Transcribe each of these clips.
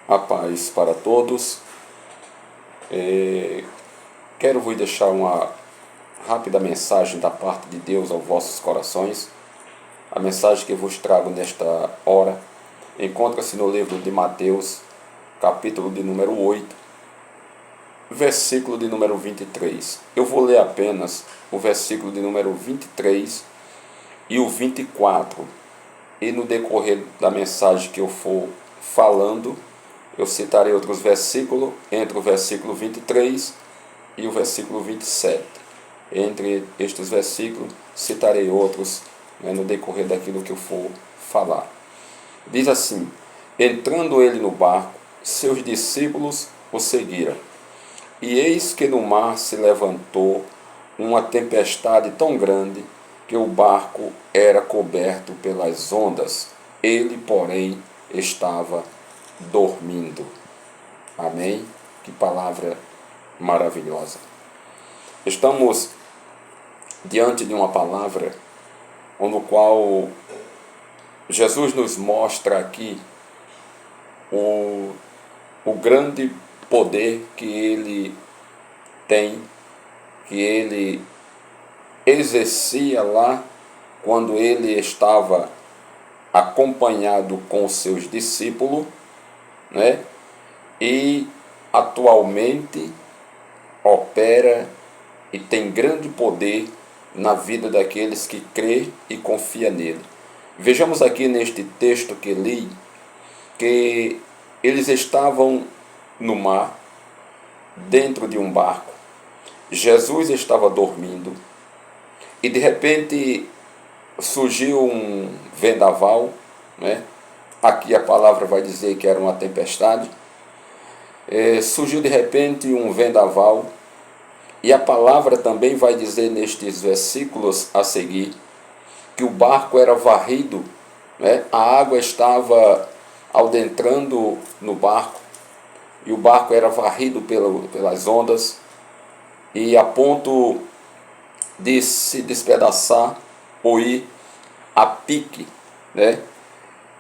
A paz para todos. Quero vos deixar uma rápida mensagem da parte de Deus aos vossos corações. A mensagem que vos trago nesta hora encontra-se no livro de Mateus, capítulo de número 8, versículo de número 23. Eu vou ler apenas o versículo de número 23 e o 24. E no decorrer da mensagem que eu for falando, eu citarei outros versículos, entre o versículo 23 e o versículo 27. Entre estes versículos, citarei outros no decorrer daquilo que eu for falar. Diz assim: entrando ele no barco, seus discípulos o seguiram. E eis que no mar se levantou uma tempestade tão grande que o barco era coberto pelas ondas. Ele, porém, estava dormindo. Amém? Que palavra maravilhosa. Estamos diante de uma palavra no qual Jesus nos mostra aqui o grande poder que ele tem, que ele exercia lá quando ele estava acompanhado com os seus discípulos, né? E atualmente opera e tem grande poder na vida daqueles que crê e confia nele. Vejamos aqui neste texto que li, que eles estavam no mar, dentro de um barco. Jesus estava dormindo e de repente surgiu um vendaval, né? Aqui a palavra vai dizer que era uma tempestade. Surgiu de repente um vendaval, e a palavra também vai dizer nestes versículos a seguir que o barco era varrido, né? A água estava adentrando no barco e o barco era varrido pelas ondas, e a ponto de se despedaçar ou ir a pique, né?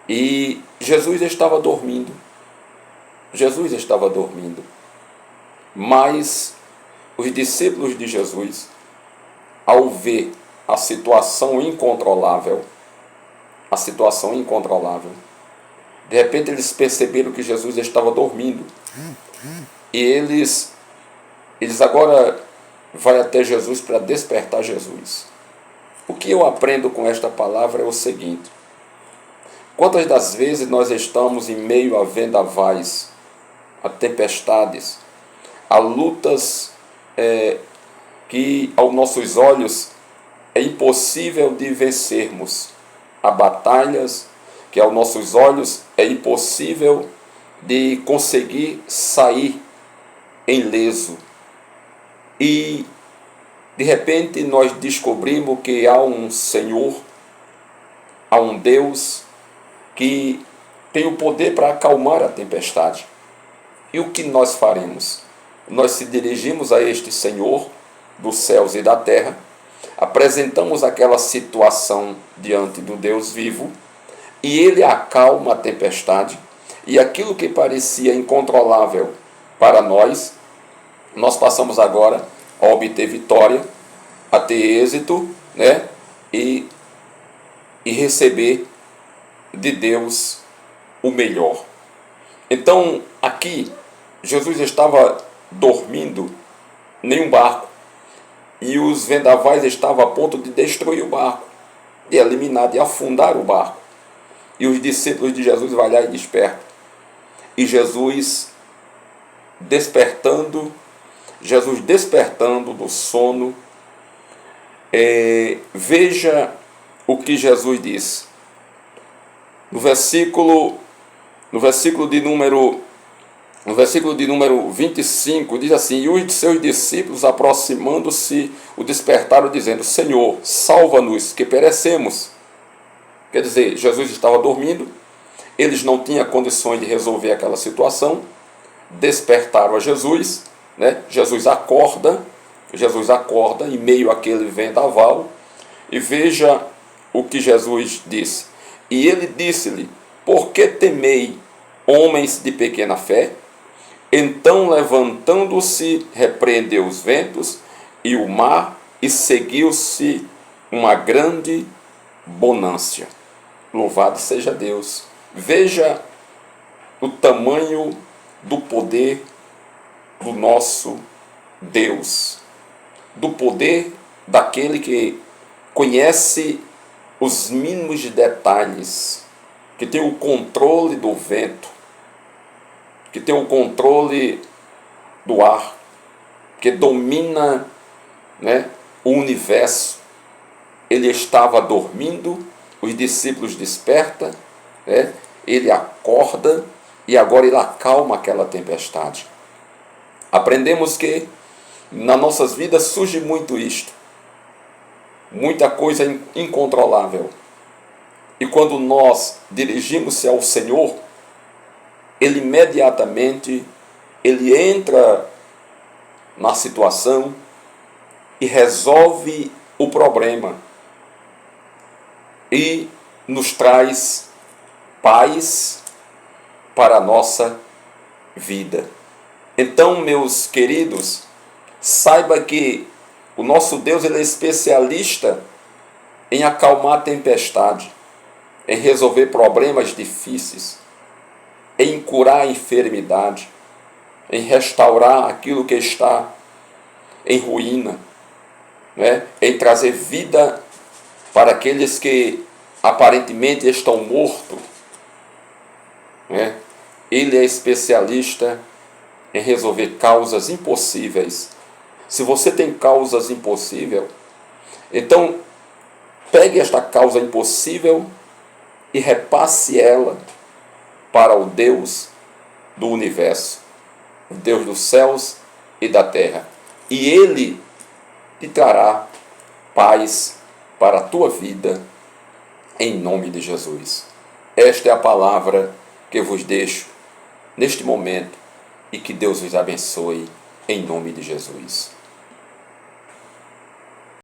E Jesus estava dormindo. Jesus estava dormindo. Mas os discípulos de Jesus, ao ver a situação incontrolável, de repente eles perceberam que Jesus estava dormindo. E eles agora vai até Jesus para despertar Jesus. O que eu aprendo com esta palavra é o seguinte: quantas das vezes nós estamos em meio a vendavais, a tempestades, a lutas que aos nossos olhos é impossível de vencermos, a batalhas que aos nossos olhos é impossível de conseguir sair ileso. E de repente nós descobrimos que há um Senhor, há um Deus que tem o poder para acalmar a tempestade. E o que nós faremos? Nós se dirigimos a este Senhor dos céus e da terra, apresentamos aquela situação diante do Deus vivo, e ele acalma a tempestade, e aquilo que parecia incontrolável para nós, nós passamos agora a obter vitória, a ter êxito, né? E receber de Deus o melhor. Então, aqui, Jesus estava dormindo em um barco, e os vendavais estavam a ponto de destruir o barco, de eliminar, de afundar o barco. E os discípulos de Jesus vão lá e despertam. E Jesus despertando do sono, veja o que Jesus diz. No versículo de número 25, diz assim: e os seus discípulos, aproximando-se, o despertaram, dizendo: Senhor, salva-nos, que perecemos. Quer dizer, Jesus estava dormindo, eles não tinham condições de resolver aquela situação, despertaram a Jesus, né? Jesus acorda em meio àquele vendaval, e veja o que Jesus disse. E ele disse-lhe: por que temei, homens de pequena fé. Então, levantando-se, repreendeu os ventos e o mar, e seguiu-se uma grande bonança. Louvado seja Deus. Veja o tamanho do poder do nosso Deus, do poder daquele que conhece os mínimos detalhes, que tem o controle do vento, que tem o controle do ar, que domina, né, o universo. Ele estava dormindo, os discípulos despertam, né, ele acorda e agora ele acalma aquela tempestade. Aprendemos que nas nossas vidas surge muito isto, muita coisa incontrolável. E quando nós dirigimos-se ao Senhor, Ele imediatamente ele entra na situação e resolve o problema e nos traz paz para a nossa vida. Então, meus queridos, saiba que o nosso Deus ele é especialista em acalmar a tempestade, em resolver problemas difíceis, em curar a enfermidade, em restaurar aquilo que está em ruína, né? Em trazer vida para aqueles que aparentemente estão mortos, né? Ele é especialista em resolver causas impossíveis. Se você tem causas impossíveis, então pegue esta causa impossível e repasse ela para o Deus do universo, o Deus dos céus e da terra. E Ele te trará paz para a tua vida, em nome de Jesus. Esta é a palavra que vos deixo neste momento e que Deus vos abençoe, em nome de Jesus.